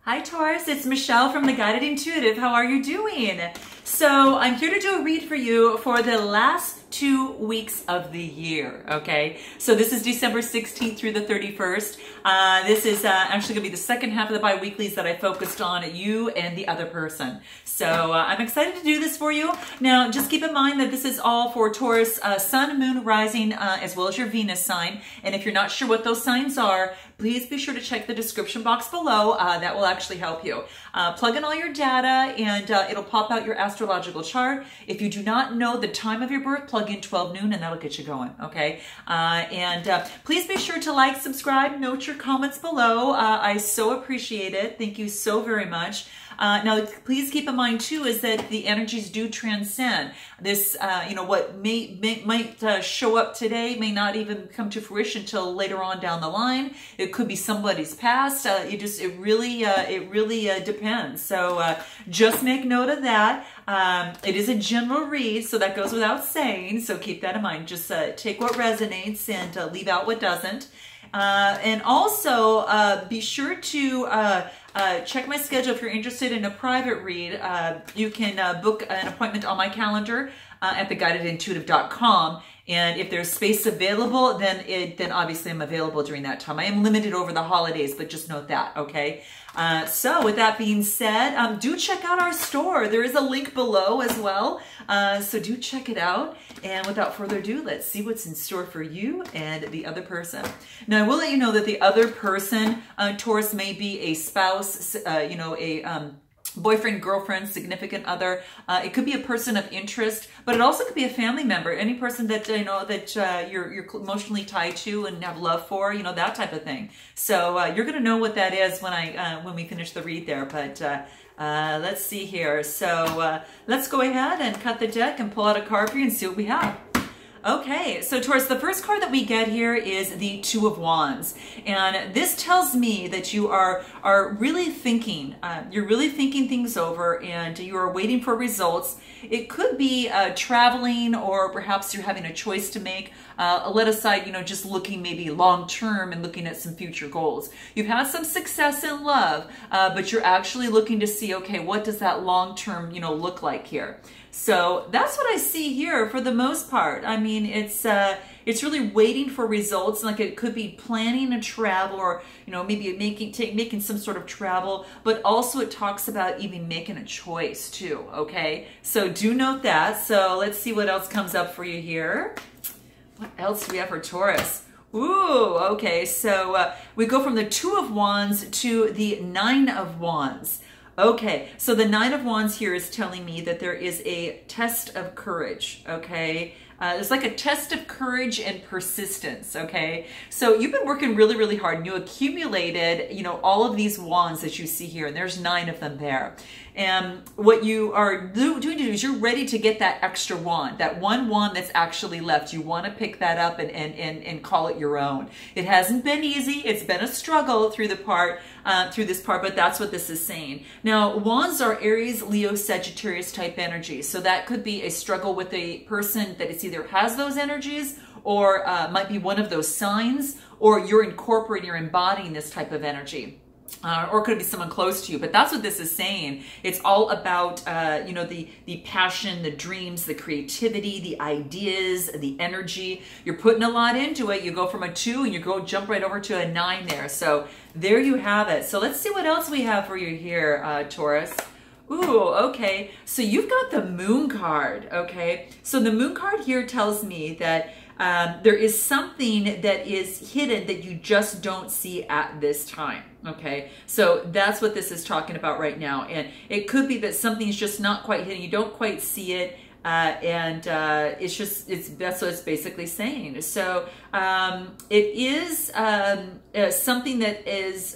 Hi Taurus, it's Michelle from The Guided Intuitive. How are you doing? So I'm here to do a read for you for the last 2 weeks of the year, okay? So this is December 16th through the 31st. This is actually going to be the second half of the bi-weeklies that I focused on you and the other person. So I'm excited to do this for you. Now, just keep in mind that this is all for Taurus, Sun, Moon, Rising, as well as your Venus sign. And if you're not sure what those signs are, please be sure to check the description box below. That will actually help you. Plug in all your data and it'll pop out your astrological chart. If you do not know the time of your birth, plug in 12 noon and that'll get you going, okay? Please be sure to like, subscribe, note your comments below. I so appreciate it. Thank you so very much. Now, please keep in mind too is that the energies do transcend. This, what might show up today may not even come to fruition till later on down the line. It could be somebody's past. It really depends. So just make note of that. It is a general read, so that goes without saying. So keep that in mind. Just take what resonates and leave out what doesn't. And also be sure to check my schedule if you're interested in a private read. You can book an appointment on my calendar at theguidedintuitive.com. And if there's space available, then obviously I'm available during that time. I am limited over the holidays, but just note that, okay? So with that being said, do check out our store. There is a link below as well. So do check it out. And without further ado, let's see what's in store for you and the other person. Now, I will let you know that the other person, Taurus, may be a spouse, boyfriend, girlfriend, significant other. It could be a person of interest, but it also could be a family member, any person that you're emotionally tied to and have love for, that type of thing. So you're going to know what that is when we finish the read there. But let's see here. So let's go ahead and cut the deck and pull out a card for you and see what we have. Okay, so Taurus, the first card that we get here is the Two of Wands. And this tells me that you are really thinking, you're really thinking things over and you are waiting for results. It could be traveling, or perhaps you're having a choice to make. Let aside, just looking maybe long term and looking at some future goals. You've had some success in love, but you're actually looking to see, okay, what does that long term, look like here? So that's what I see here for the most part. I mean, it's really waiting for results. Like it could be planning a travel, or maybe making some sort of travel, but also it talks about even making a choice too. Okay, so do note that. So let's see what else comes up for you here. What else do we have for Taurus? Ooh, okay. So we go from the Two of Wands to the Nine of Wands. Okay, so the Nine of Wands here is telling me that there is a test of courage, okay? It's like a test of courage and persistence, okay? So you've been working really, really hard, and you accumulated, all of these wands that you see here, and there's 9 of them there. And what you are doing to do is you're ready to get that extra wand, that one wand that's actually left. You want to pick that up and call it your own. It hasn't been easy. It's been a struggle through this part, but that's what this is saying. Now, wands are Aries, Leo, Sagittarius type energy. So that could be a struggle with a person that is either has those energies, or might be one of those signs, or you're incorporating, you're embodying this type of energy. Or could it be someone close to you? But that's what this is saying. It's all about, the passion, the dreams, the creativity, the ideas, the energy. You're putting a lot into it. You go from a 2 and you jump right over to a 9 there. So there you have it. So let's see what else we have for you here, Taurus. Ooh, okay. So you've got the Moon card, okay? So the Moon card here tells me that there is something that is hidden that you just don't see at this time, okay? So that's what this is talking about right now. And it could be that something's just not quite hidden. You don't quite see it. That's what it's basically saying. So it is something that is,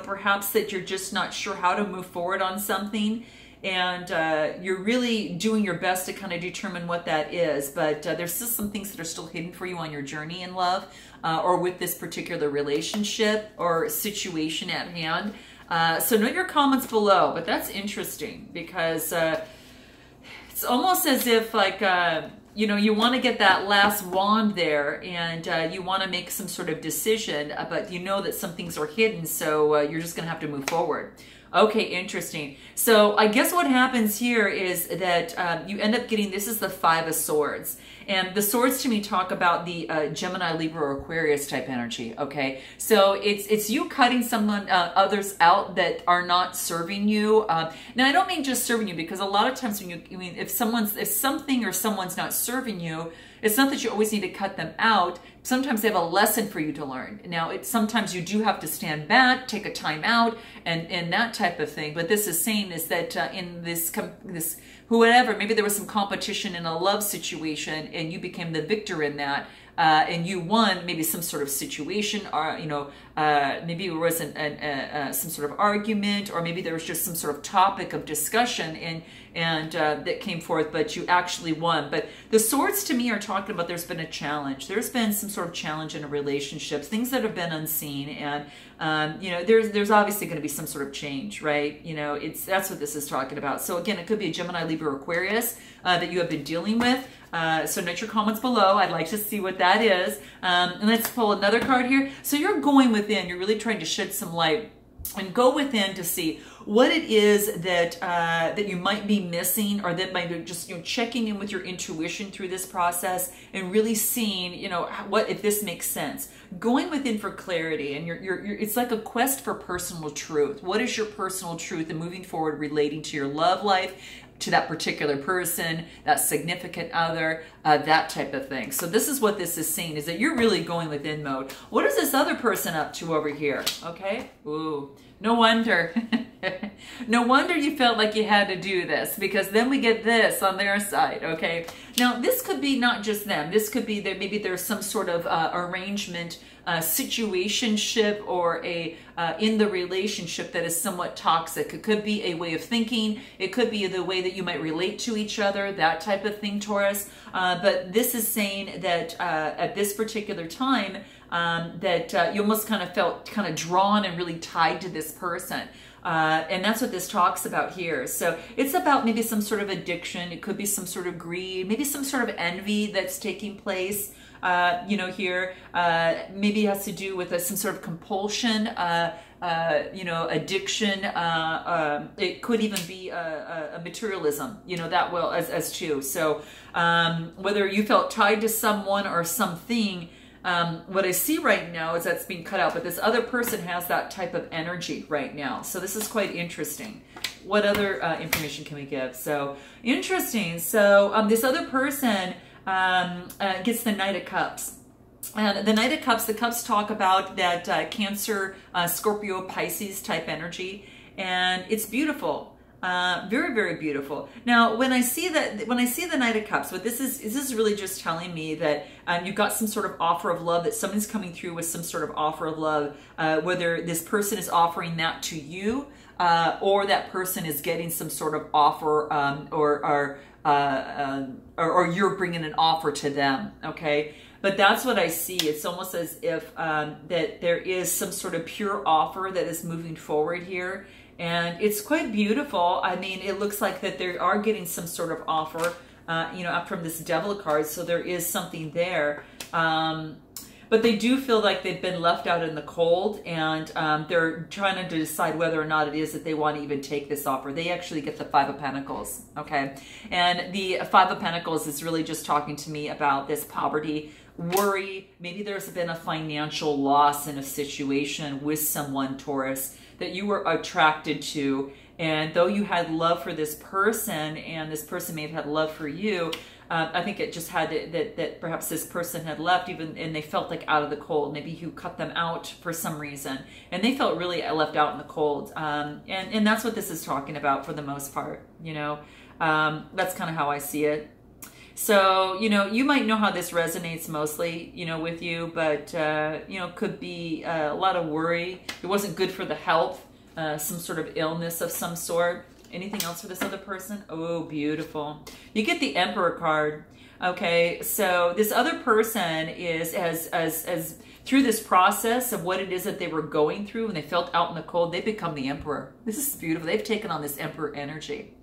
perhaps that you're just not sure how to move forward on something. And you're really doing your best to kind of determine what that is. But there's still some things that are still hidden for you on your journey in love, or with this particular relationship or situation at hand. So note your comments below. But that's interesting because it's almost as if like you know, you want to get that last wand there, and you want to make some sort of decision, but you know that some things are hidden, so you're just going to have to move forward. Okay, interesting. So I guess what happens here is that you end up getting, this is the Five of Swords. And the swords to me talk about the Gemini, Libra, or Aquarius type energy, okay? So it's you cutting someone, others out that are not serving you. Now, I don't mean just serving you, because a lot of times when you, I mean, if something or someone's not serving you, it's not that you always need to cut them out. Sometimes they have a lesson for you to learn. Now, sometimes you do have to stand back, take a time out, and that type of thing. But this is saying is that in this whoever, maybe there was some competition in a love situation, and you became the victor in that, and you won maybe some sort of situation, or you know, maybe it was some sort of argument, or maybe there was just some sort of topic of discussion, and that came forth, but you actually won. But the swords to me are talking about there's been a challenge. There's been some sort of challenge in a relationship, things that have been unseen, and you know, there's obviously going to be some sort of change, right? You know, that's what this is talking about. So again, it could be a Gemini, Libra, or Aquarius that you have been dealing with. So note your comments below. I'd like to see what that is. And let's pull another card here. So you're going within. You're really trying to shed some light and go within to see what it is that that you might be missing, or that might be just, you know, checking in with your intuition through this process and really seeing, you know, what if this makes sense. Going within for clarity, and it's like a quest for personal truth. What is your personal truth, and moving forward relating to your love life, to that particular person, that significant other, that type of thing. So this is what this is saying, is that you're really going within mode. What is this other person up to over here? Okay. Ooh, no wonder. No wonder you felt like you had to do this, because then we get this on their side, okay? Now, this could be not just them. This could be that maybe there's some sort of arrangement, situationship, or a in the relationship that is somewhat toxic. It could be a way of thinking. It could be the way that you might relate to each other, that type of thing, Taurus. But this is saying that at this particular time, that you almost kind of felt kind of drawn and really tied to this person. And that's what this talks about here. So it's about maybe some sort of addiction. It could be some sort of greed, maybe some sort of envy that's taking place, you know, here. Maybe it has to do with some sort of compulsion, you know, addiction. It could even be a materialism, you know, that well as too. So whether you felt tied to someone or something, what I see right now is that's being cut out, but this other person has that type of energy right now. So this is quite interesting. What other information can we give? So interesting. So this other person gets the Knight of Cups. And the Knight of Cups, the cups talk about that Cancer, Scorpio, Pisces type energy. And it's beautiful. Very, very beautiful. Now, when I see the Knight of Cups, what this is really just telling me that you've got some sort of offer of love, that someone's coming through with some sort of offer of love, whether this person is offering that to you, or that person is getting some sort of offer, or you're bringing an offer to them. Okay. But that's what I see. It's almost as if that there is some sort of pure offer that is moving forward here. And it's quite beautiful. I mean, it looks like that they are getting some sort of offer, you know, from this Devil card. So there is something there. But they do feel like they've been left out in the cold, and they're trying to decide whether or not it is that they want to even take this offer. They actually get the Five of Pentacles, okay? And the Five of Pentacles is really just talking to me about this poverty, worry. Maybe there's been a financial loss in a situation with someone, Taurus, that you were attracted to. And though you had love for this person, and this person may have had love for you, I think it just had that perhaps this person had left, and they felt like out of the cold. Maybe you cut them out for some reason, and they felt really left out in the cold. And that's what this is talking about for the most part. You know, that's kind of how I see it. So, you know, you might know how this resonates mostly, you know, with you, but, you know, could be a lot of worry. It wasn't good for the health, some sort of illness of some sort. Anything else for this other person? Oh, beautiful. You get the Emperor card. Okay, so this other person is, as through this process of what it is that they were going through and they felt out in the cold, they become the Emperor. This is beautiful. They've taken on this Emperor energy.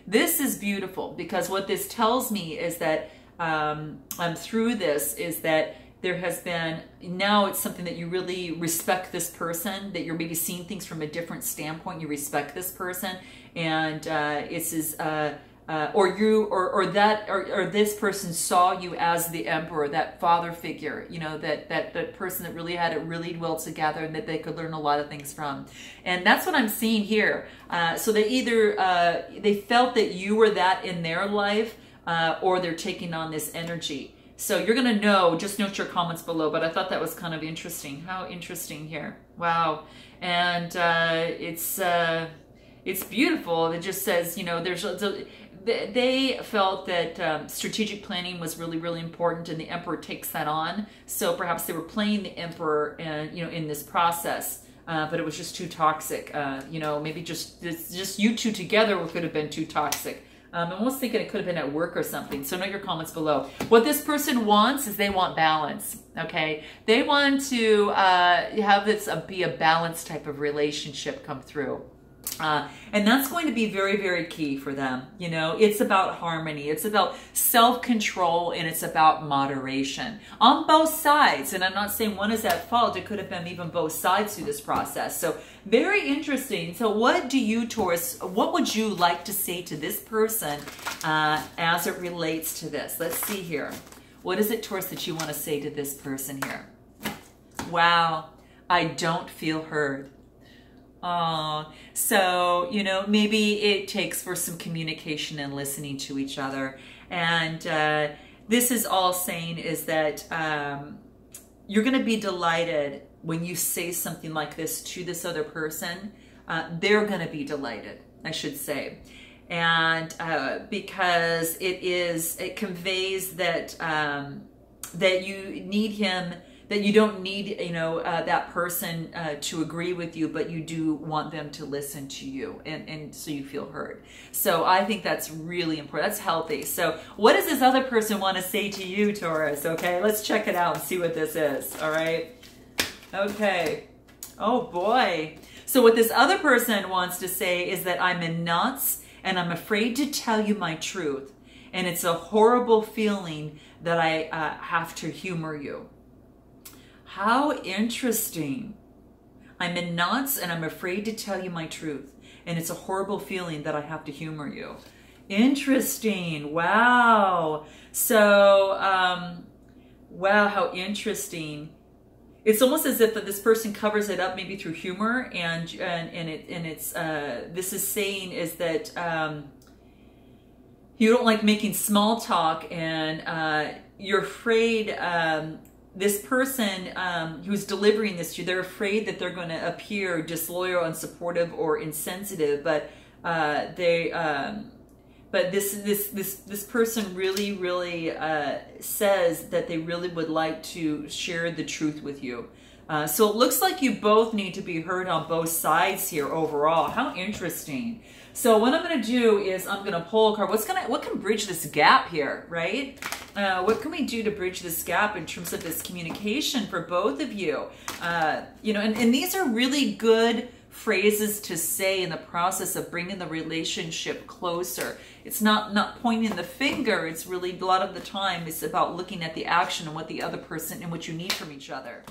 This is beautiful because what this tells me is that through this is that there has been, now it's something that you really respect this person, that you're maybe seeing things from a different standpoint. You respect this person, and or this person saw you as the emperor, that father figure, you know, that person that really had it really well together and that they could learn a lot of things from. And that's what I'm seeing here. So they either, they felt that you were that in their life, or they're taking on this energy. So you're going to know, just note your comments below, but I thought that was kind of interesting. How interesting here. Wow. And it's beautiful. It just says, you know, they felt that strategic planning was really, really important, and the emperor takes that on. So perhaps they were playing the emperor, and you know, in this process, but it was just too toxic. You know, maybe just you two together could have been too toxic. I'm almost thinking it could have been at work or something. So note your comments below. What this person wants is they want balance. Okay, they want to have this be a balanced type of relationship come through. And that's going to be very, very key for them. You know, it's about harmony, it's about self-control, and it's about moderation on both sides. And I'm not saying one is at fault. It could have been even both sides through this process. So very interesting. So what do you, Taurus, what would you like to say to this person as it relates to this? Let's see here. What is it, Taurus, that you want to say to this person here? Wow, I don't feel heard. Oh, so, you know, maybe it takes for some communication and listening to each other. And this is all saying is that you're going to be delighted when you say something like this to this other person. They're going to be delighted, I should say. And because it conveys that, that you need him, that you don't need, you know, that person to agree with you, but you do want them to listen to you, and so you feel heard. So I think that's really important. That's healthy. So what does this other person want to say to you, Taurus? Okay, let's check it out and see what this is. All right. Okay. Oh boy. So what this other person wants to say is that I'm in knots and I'm afraid to tell you my truth. And it's a horrible feeling that I have to humor you. How interesting. I'm in knots and I'm afraid to tell you my truth. And it's a horrible feeling that I have to humor you. Interesting. Wow. So, wow, how interesting. It's almost as if that this person covers it up maybe through humor, and it's this is saying is that you don't like making small talk, and you're afraid this person who's delivering this to you, they're afraid that they're going to appear disloyal, unsupportive, or insensitive. But this person really says that they really would like to share the truth with you. So it looks like you both need to be heard on both sides here overall. How interesting. So what I'm going to do is I'm going to pull a card. What can bridge this gap here, right? What can we do to bridge this gap in terms of this communication for both of you? You know, and these are really good phrases to say in the process of bringing the relationship closer. It's not pointing the finger. It's really, a lot of the time, it's about looking at the action and what the other person and what you need from each other.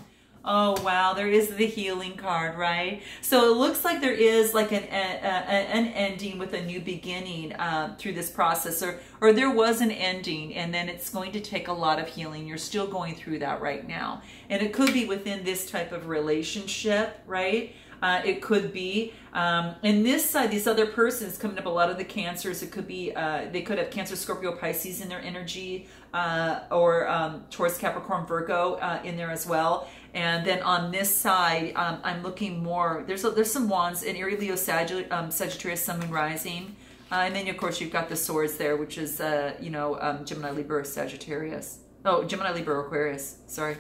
Oh, wow, there is the healing card, right? So it looks like there is like an ending with a new beginning through this process, or there was an ending, and then it's going to take a lot of healing. You're still going through that right now. And it could be within this type of relationship, right? It could be. And this side, these other persons coming up, a lot of the Cancers, it could be, they could have Cancer, Scorpio, Pisces in their energy, or Taurus, Capricorn, Virgo in there as well. And then on this side, I'm looking more, there's some wands in Aries, Leo, Sagittarius, Sun, Moon, Rising. And then, of course, you've got the swords there, which is, you know, Gemini, Libra, Sagittarius. Oh, Gemini, Libra, Aquarius. Sorry.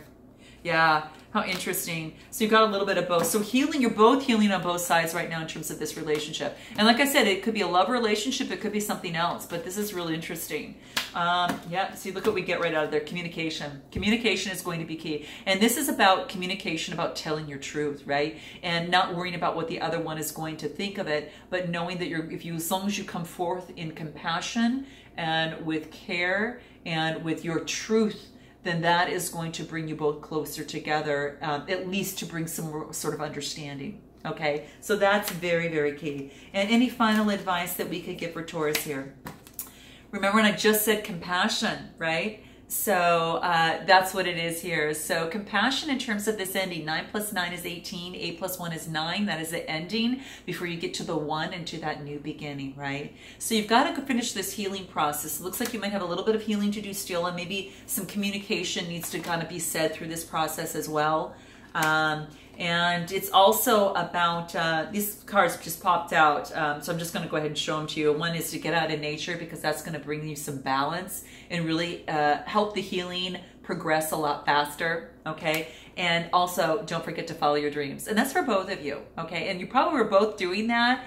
Yeah. How interesting. So you've got a little bit of both. So healing, you're both healing on both sides right now in terms of this relationship. And like I said, it could be a love relationship, it could be something else, but this is really interesting. Yeah, see, look what we get right out of there. Communication. Communication is going to be key. And this is about communication, about telling your truth, right? And not worrying about what the other one is going to think of it, but knowing that as long as you come forth in compassion and with care and with your truth, then that is going to bring you both closer together, at least to bring some sort of understanding. Okay, so that's very, very key. And any final advice that we could give for Taurus here? Remember when I just said compassion, right? So that's what it is here. So compassion in terms of this ending, 9 plus 9 is 18, 8 plus 1 is 9. That is the ending before you get to the 1 and to that new beginning, right? So you've got to finish this healing process. It looks like you might have a little bit of healing to do still, and maybe some communication needs to kind of be said through this process as well. And it's also about, these cards just popped out, so I'm just going to go ahead and show them to you. One is to get out in nature, because that's going to bring you some balance and really help the healing progress a lot faster, okay? And also, don't forget to follow your dreams. And that's for both of you, okay? And you probably were both doing that,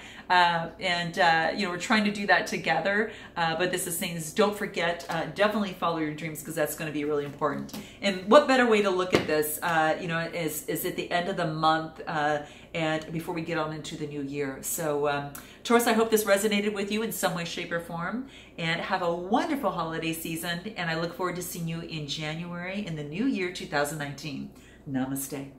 you know, we're trying to do that together, but this is saying is don't forget, definitely follow your dreams, because that's going to be really important. And what better way to look at this, you know, is at the end of the month, and before we get on into the new year. So Taurus, I hope this resonated with you in some way, shape, or form, and have a wonderful holiday season, and I look forward to seeing you in January in the new year 2019. Namaste.